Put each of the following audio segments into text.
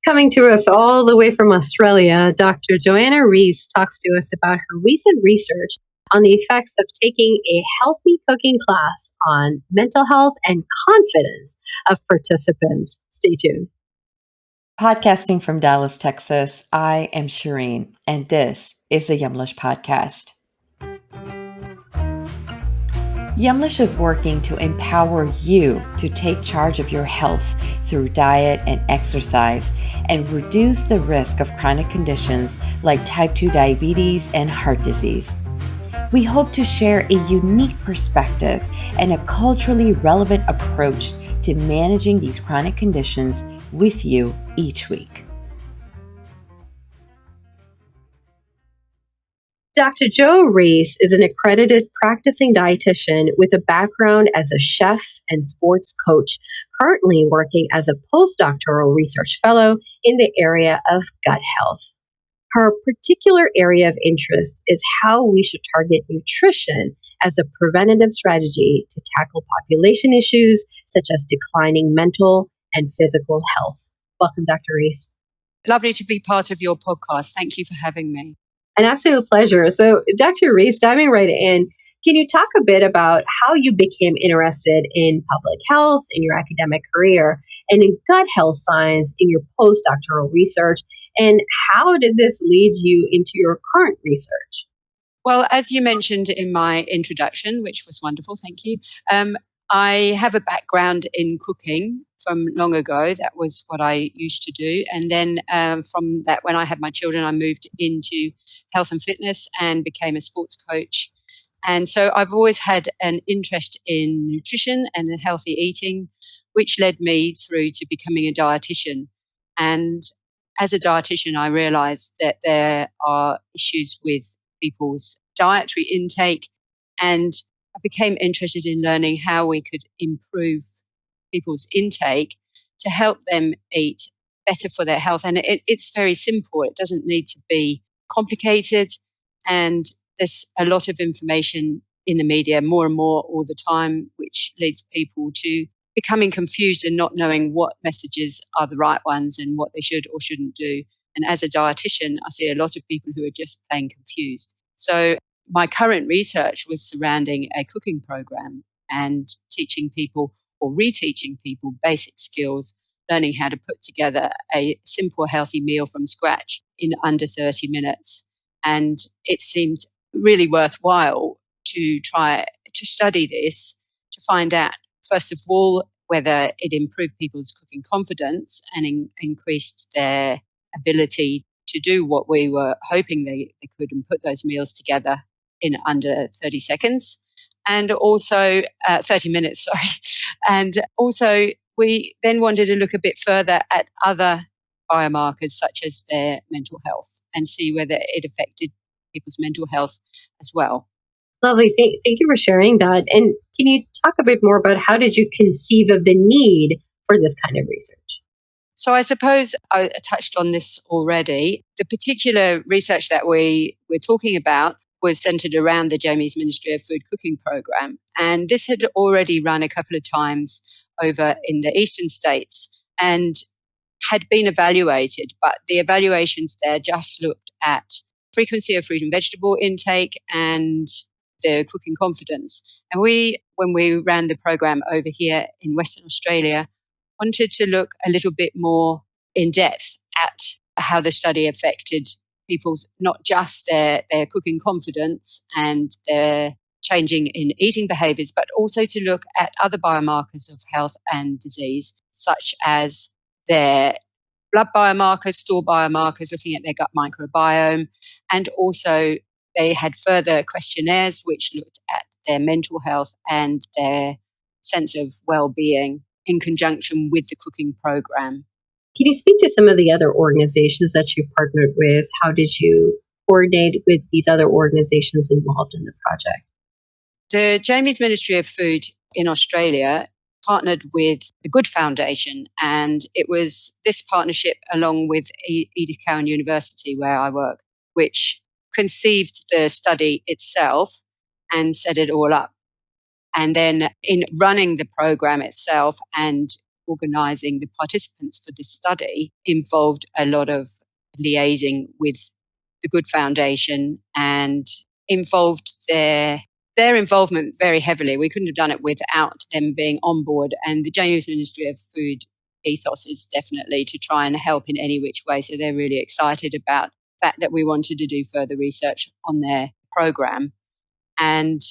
Coming to us all the way from Australia, Dr. Joanna Rees talks to us about her recent research on the effects of taking a healthy cooking class on mental health and confidence of participants. Stay tuned. Podcasting from Dallas, Texas, I am Shireen, and this is the Yumlish podcast. Yumlish is working to empower you to take charge of your health through diet and exercise and reduce the risk of chronic conditions like type 2 diabetes and heart disease. We hope to share a unique perspective and a culturally relevant approach to managing these chronic conditions with you each week. Dr. Jo Rees is an accredited practicing dietitian with a background as a chef and sports coach, currently working as a post-doctoral research fellow in the area of gut health. Her particular area of interest is how we should target nutrition as a preventative strategy to tackle population issues such as declining mental and physical health. Welcome, Dr. Rees. Lovely to be part of your podcast. Thank you for having me. An absolute pleasure. So, Dr. Rees, diving right in, can you talk a bit about how you became interested in public health in your academic career and in gut health science in your postdoctoral research? And how did this lead you into your current research? Well, as you mentioned in my introduction, which was wonderful, thank you, I have a background in cooking from long ago. That was what I used to do. And then from that, when I had my children, I moved into health and fitness and became a sports coach. And so I've always had an interest in nutrition and healthy eating, which led me through to becoming a dietitian. And as a dietitian, I realized that there are issues with people's dietary intake, and I became interested in learning how we could improve people's intake to help them eat better for their health. And it's very simple. It doesn't need to be complicated. And there's a lot of information in the media, more and more all the time, which leads people to becoming confused and not knowing what messages are the right ones and what they should or shouldn't do. And as a dietitian, I see a lot of people who are just plain confused. So my current research was surrounding a cooking program and teaching people or reteaching people basic skills, learning how to put together a simple, healthy meal from scratch in under 30 minutes. And it seemed really worthwhile to try to study this, to find out, first of all, whether it improved people's cooking confidence and increased their ability to do what we were hoping they could and put those meals together in under 30 seconds. And also 30 minutes, sorry. And also we then wanted to look a bit further at other biomarkers such as their mental health and see whether it affected people's mental health as well. Lovely. Thank you for sharing that. And can you talk a bit more about how did you conceive of the need for this kind of research? So I suppose I touched on this already. The particular research that we're talking about was centered around the Jamie's Ministry of Food Cooking program. And this had already run a couple of times over in the eastern states and had been evaluated, but the evaluations there just looked at frequency of fruit and vegetable intake and the cooking confidence. And when we ran the program over here in Western Australia, wanted to look a little bit more in depth at how the study affected people's, not just their cooking confidence and their changing in eating behaviors, but also to look at other biomarkers of health and disease, such as their blood biomarkers, stool biomarkers, looking at their gut microbiome. And also they had further questionnaires which looked at their mental health and their sense of well-being in conjunction with the cooking program. Can you speak to some of the other organizations that you partnered with? How did you coordinate with these other organizations involved in the project? The Jamie's Ministry of Food in Australia partnered with the Good Foundation, and it was this partnership along with Edith Cowan University, where I work, which conceived the study itself and set it all up. And then in running the program itself and organising the participants for this study involved a lot of liaising with the Good Foundation and involved their involvement very heavily. We couldn't have done it without them being on board. And the James Ministry of Food ethos is definitely to try and help in any which way. So they're really excited about the fact that we wanted to do further research on their program. And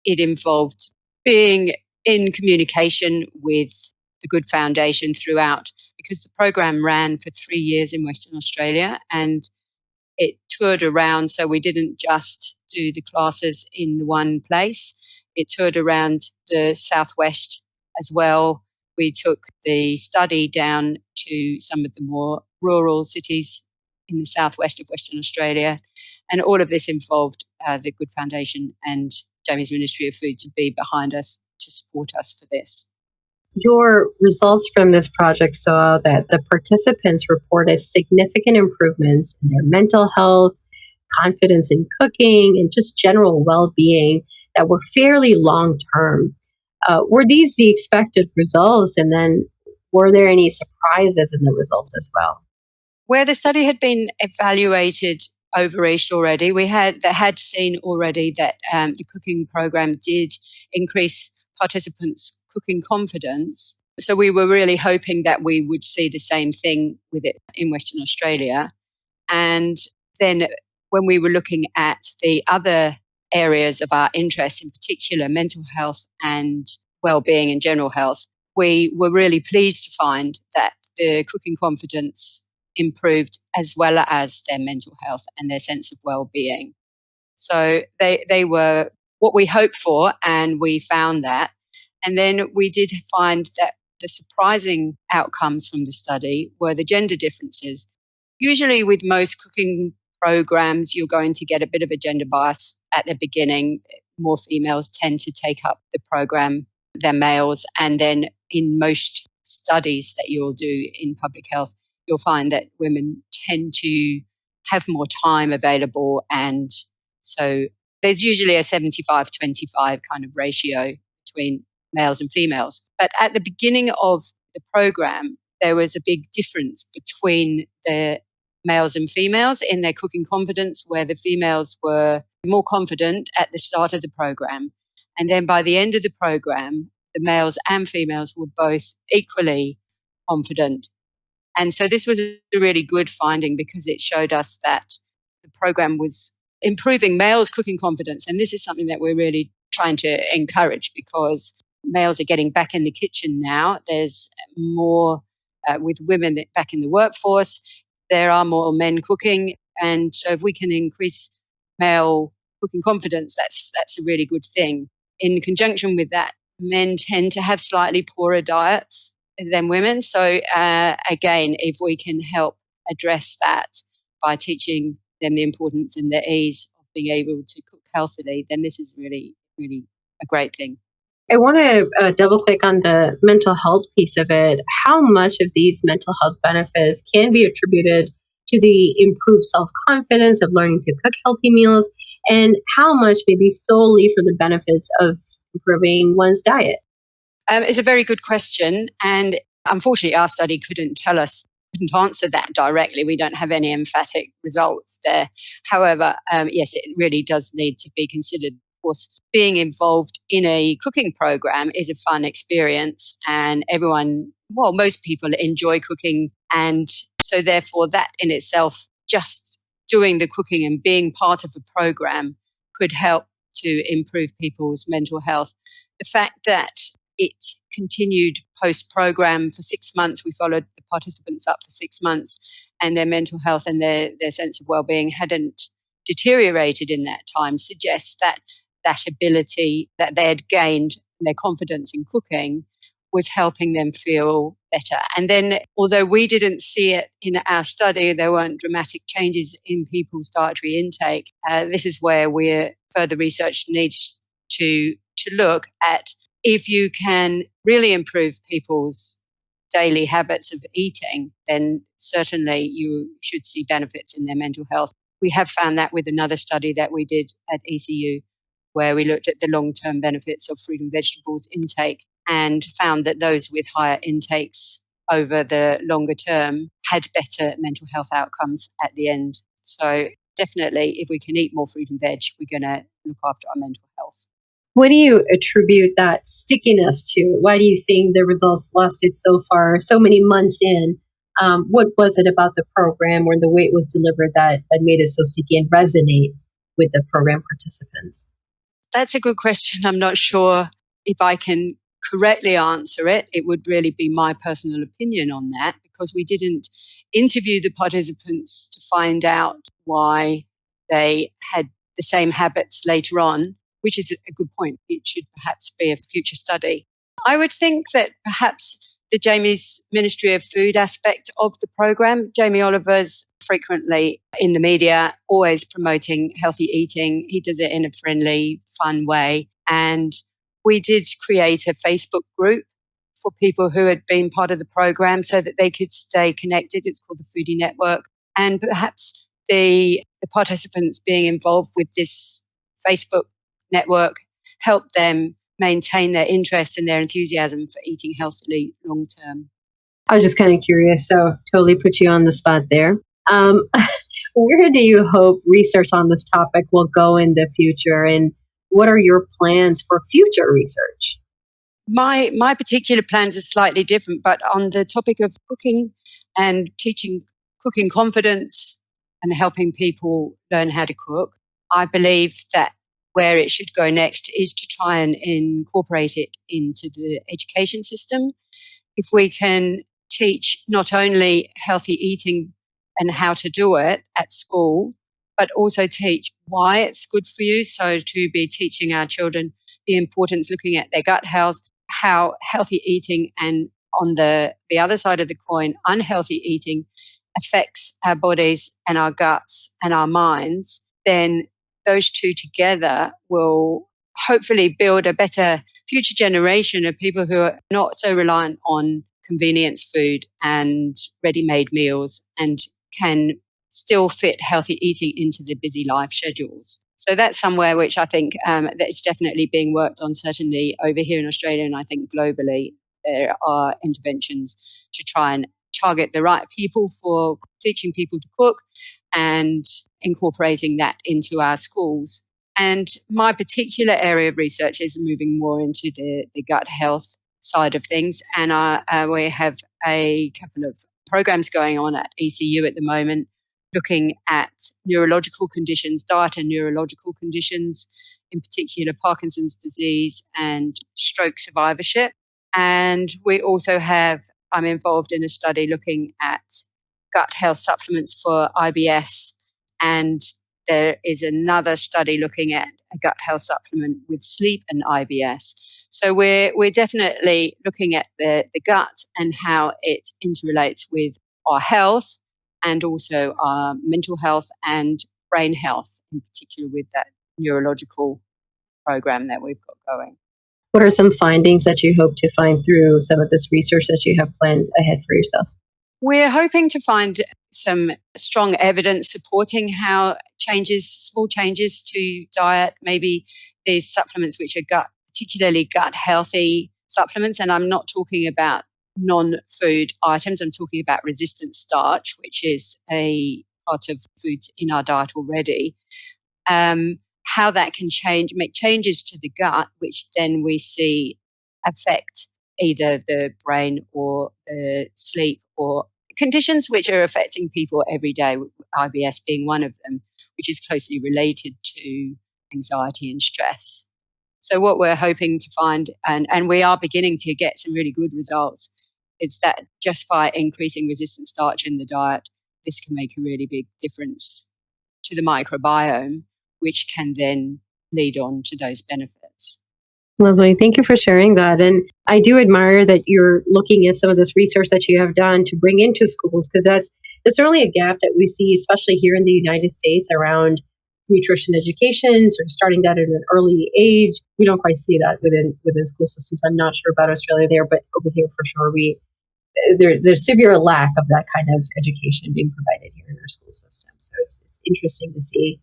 it involved being in communication with the Good Foundation throughout, because the program ran for 3 years in Western Australia and it toured around. So we didn't just do the classes in the one place. It toured around the southwest as well. We took the study down to some of the more rural cities in the southwest of Western Australia. And all of this involved the Good Foundation and Jamie's Ministry of Food to be behind us to support us for this. Your results from this project saw that the participants reported significant improvements in their mental health, confidence in cooking, and just general well-being that were fairly long-term. Were these the expected results? And then were there any surprises in the results as well? Where the study had been evaluated over East already, they had seen already that the cooking program did increase participants' cooking confidence. So we were really hoping that we would see the same thing with it in Western Australia. And then when we were looking at the other areas of our interest, in particular mental health and well-being and general health, we were really pleased to find that the cooking confidence improved as well as their mental health and their sense of well-being. So they were what we hoped for, and we found that. And then we did find that the surprising outcomes from the study were the gender differences. Usually with most cooking programs, you're going to get a bit of a gender bias at the beginning. More females tend to take up the program than males. And then in most studies that you'll do in public health, you'll find that women tend to have more time available. And so there's usually a 75-25 kind of ratio between males and females. But at the beginning of the program, there was a big difference between the males and females in their cooking confidence, where the females were more confident at the start of the program. And then by the end of the program, the males and females were both equally confident. And so this was a really good finding, because it showed us that the program was improving males' cooking confidence. And this is something that we're really trying to encourage, because males are getting back in the kitchen now. There's more with women back in the workforce. There are more men cooking. And so if we can increase male cooking confidence, that's a really good thing. In conjunction with that, men tend to have slightly poorer diets than women. So again, if we can help address that by teaching them the importance and the ease of being able to cook healthily, then this is really, really a great thing. I want to double click on the mental health piece of it. How much of these mental health benefits can be attributed to the improved self-confidence of learning to cook healthy meals, and how much maybe solely for the benefits of improving one's diet? It's a very good question. And unfortunately, our study couldn't answer that directly. We don't have any emphatic results there. However, yes, it really does need to be considered. Of course, being involved in a cooking program is a fun experience, and most people enjoy cooking. And so therefore that in itself, just doing the cooking and being part of a program could help to improve people's mental health. The fact that it continued post-program for 6 months, we followed the participants up for 6 months, and their mental health and their sense of well-being hadn't deteriorated in that time, suggests that ability that they had gained, their confidence in cooking, was helping them feel better. And then, although we didn't see it in our study, there weren't dramatic changes in people's dietary intake. This is where further research needs to look at if you can really improve people's daily habits of eating, then certainly you should see benefits in their mental health. We have found that with another study that we did at ECU, where we looked at the long-term benefits of fruit and vegetables intake. and found that those with higher intakes over the longer term had better mental health outcomes at the end. So definitely, if we can eat more fruit and veg, we're going to look after our mental health. What do you attribute that stickiness to? Why do you think the results lasted so far, so many months in? What was it about the program or the way it was delivered that made it so sticky and resonate with the program participants? That's a good question. I'm not sure if I can correctly answer it. It would really be my personal opinion on that, because we didn't interview the participants to find out why they had the same habits later on, which is a good point. It should perhaps be a future study. I would think that perhaps the Jamie's Ministry of Food aspect of the program, Jamie Oliver's frequently in the media, always promoting healthy eating. He does it in a friendly, fun way. And we did create a Facebook group for people who had been part of the program so that they could stay connected. It's called the Foodie Network. And perhaps the participants being involved with this Facebook network helped them maintain their interest and their enthusiasm for eating healthily long term. I was just kind of curious, so totally put you on the spot there. Where do you hope research on this topic will go in the future, and what are your plans for future research? My particular plans are slightly different, but on the topic of cooking and teaching cooking confidence and helping people learn how to cook, I believe that where it should go next is to try and incorporate it into the education system. If we can teach not only healthy eating and how to do it at school, but also teach why it's good for you. So to be teaching our children the importance, looking at their gut health, how healthy eating and on the other side of the coin, unhealthy eating affects our bodies and our guts and our minds, then those two together will hopefully build a better future generation of people who are not so reliant on convenience food and ready-made meals and can still fit healthy eating into their busy life schedules. So that's somewhere which I think that is definitely being worked on, certainly over here in Australia, and I think globally there are interventions to try and target the right people for teaching people to cook and incorporating that into our schools. And my particular area of research is moving more into the gut health side of things. And we have a couple of programs going on at ECU at the moment, looking at neurological conditions, diet and neurological conditions, in particular Parkinson's disease and stroke survivorship. And we also I'm involved in a study looking at gut health supplements for IBS. And there is another study looking at a gut health supplement with sleep and IBS. So we're definitely looking at the gut and how it interrelates with our health and also our mental health and brain health, in particular with that neurological program that we've got going. What are some findings that you hope to find through some of this research that you have planned ahead for yourself? We're hoping to find some strong evidence supporting how small changes to diet, maybe these supplements which are particularly gut healthy supplements. And I'm not talking about non-food items. I'm talking about resistant starch, which is a part of foods in our diet already. How that can make changes to the gut, which then we see affect either the brain or the sleep or conditions which are affecting people every day, IBS being one of them, which is closely related to anxiety and stress. So what we're hoping to find, and we are beginning to get some really good results, is that just by increasing resistant starch in the diet, this can make a really big difference to the microbiome, which can then lead on to those benefits. Lovely. Thank you for sharing that. And I do admire that you're looking at some of this research that you have done to bring into schools, because that's certainly a gap that we see, especially here in the United States, around nutrition education, sort of starting that at an early age. We don't quite see that within school systems. I'm not sure about Australia there, but over here for sure, there's severe lack of that kind of education being provided here in our school system. So it's interesting to see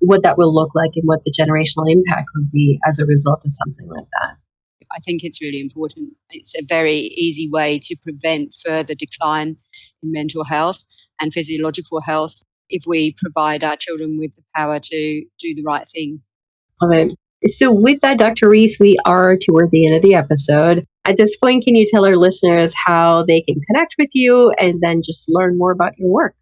what that will look like and what the generational impact would be as a result of something like that. I think it's really important. It's a very easy way to prevent further decline in mental health and physiological health if we provide our children with the power to do the right thing. Okay. So with that, Dr. Rees, we are toward the end of the episode. At this point, can you tell our listeners how they can connect with you and then just learn more about your work?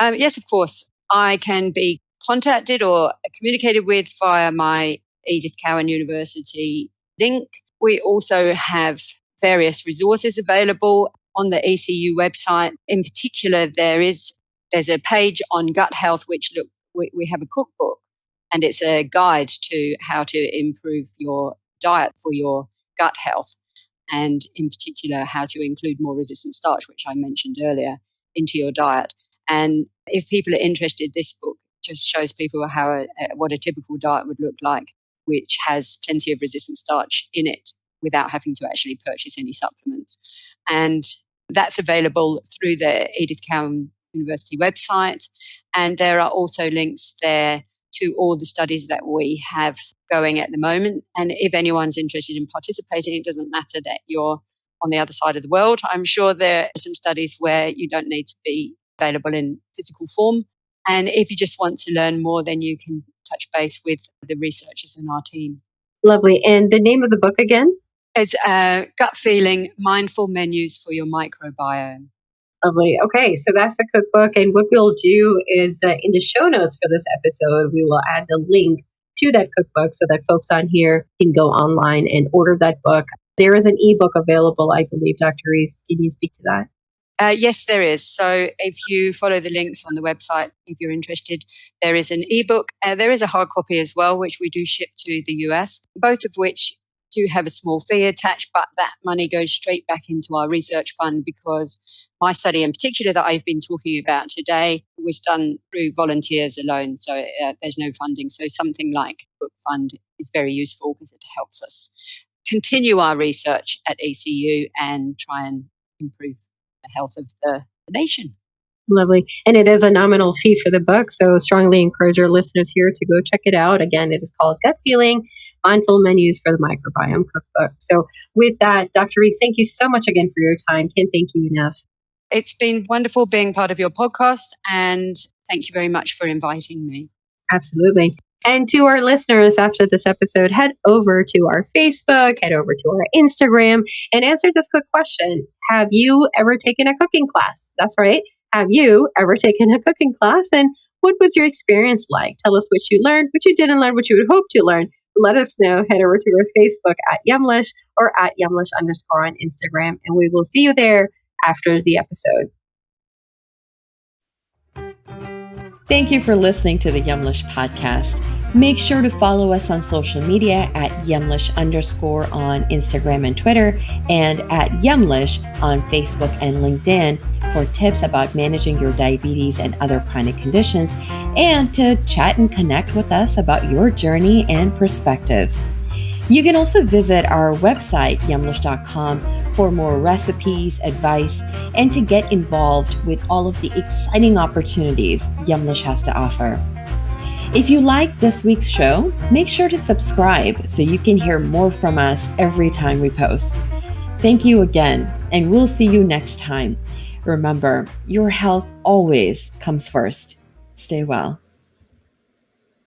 Yes, of course. I can be contacted or communicated with via my Edith Cowan University link. We also have various resources available on the ECU website. In particular, there's a page on gut health, which we have a cookbook, and it's a guide to how to improve your diet for your gut health, and in particular, how to include more resistant starch, which I mentioned earlier, into your diet. And if people are interested, this book just shows people what a typical diet would look like, which has plenty of resistant starch in it without having to actually purchase any supplements. And that's available through the Edith Cowan University website. And there are also links there to all the studies that we have going at the moment. And if anyone's interested in participating, it doesn't matter that you're on the other side of the world. I'm sure there are some studies where you don't need to be available in physical form. And if you just want to learn more, then you can touch base with the researchers in our team. Lovely. And the name of the book again? It's Gut Feeling, Mindful Menus for Your Microbiome. Lovely. Okay, so that's the cookbook. And what we'll do is in the show notes for this episode, we will add the link to that cookbook so that folks on here can go online and order that book. There is an ebook available, I believe, Dr. Rees. Can you speak to that? Yes, there is. So if you follow the links on the website, if you're interested, there is an ebook. There is a hard copy as well, which we do ship to the US, both of which do have a small fee attached, but that money goes straight back into our research fund because my study in particular that I've been talking about today was done through volunteers alone. So there's no funding. So something like Book Fund is very useful because it helps us continue our research at ECU and try and improve the health of the nation. Lovely. And it is a nominal fee for the book. So strongly encourage our listeners here to go check it out. Again, it is called Gut Feeling, Mindful Menus for the Microbiome Cookbook. So with that, Dr. Rees, thank you so much again for your time. Can't thank you enough. It's been wonderful being part of your podcast. And thank you very much for inviting me. Absolutely. And to our listeners after this episode, head over to our Facebook, head over to our Instagram, and answer this quick question. Have you ever taken a cooking class? That's right. Have you ever taken a cooking class? And what was your experience like? Tell us what you learned, what you didn't learn, what you would hope to learn. Let us know. Head over to our Facebook at Yumlish or at Yumlish_ on Instagram, and we will see you there after the episode. Thank you for listening to the Yumlish podcast. Make sure to follow us on social media at Yumlish_ on Instagram and Twitter, and at Yumlish on Facebook and LinkedIn for tips about managing your diabetes and other chronic conditions, and to chat and connect with us about your journey and perspective. You can also visit our website, yumlish.com, for more recipes, advice, and to get involved with all of the exciting opportunities Yumlish has to offer. If you like this week's show, make sure to subscribe so you can hear more from us every time we post. Thank you again, and we'll see you next time. Remember, your health always comes first. Stay well.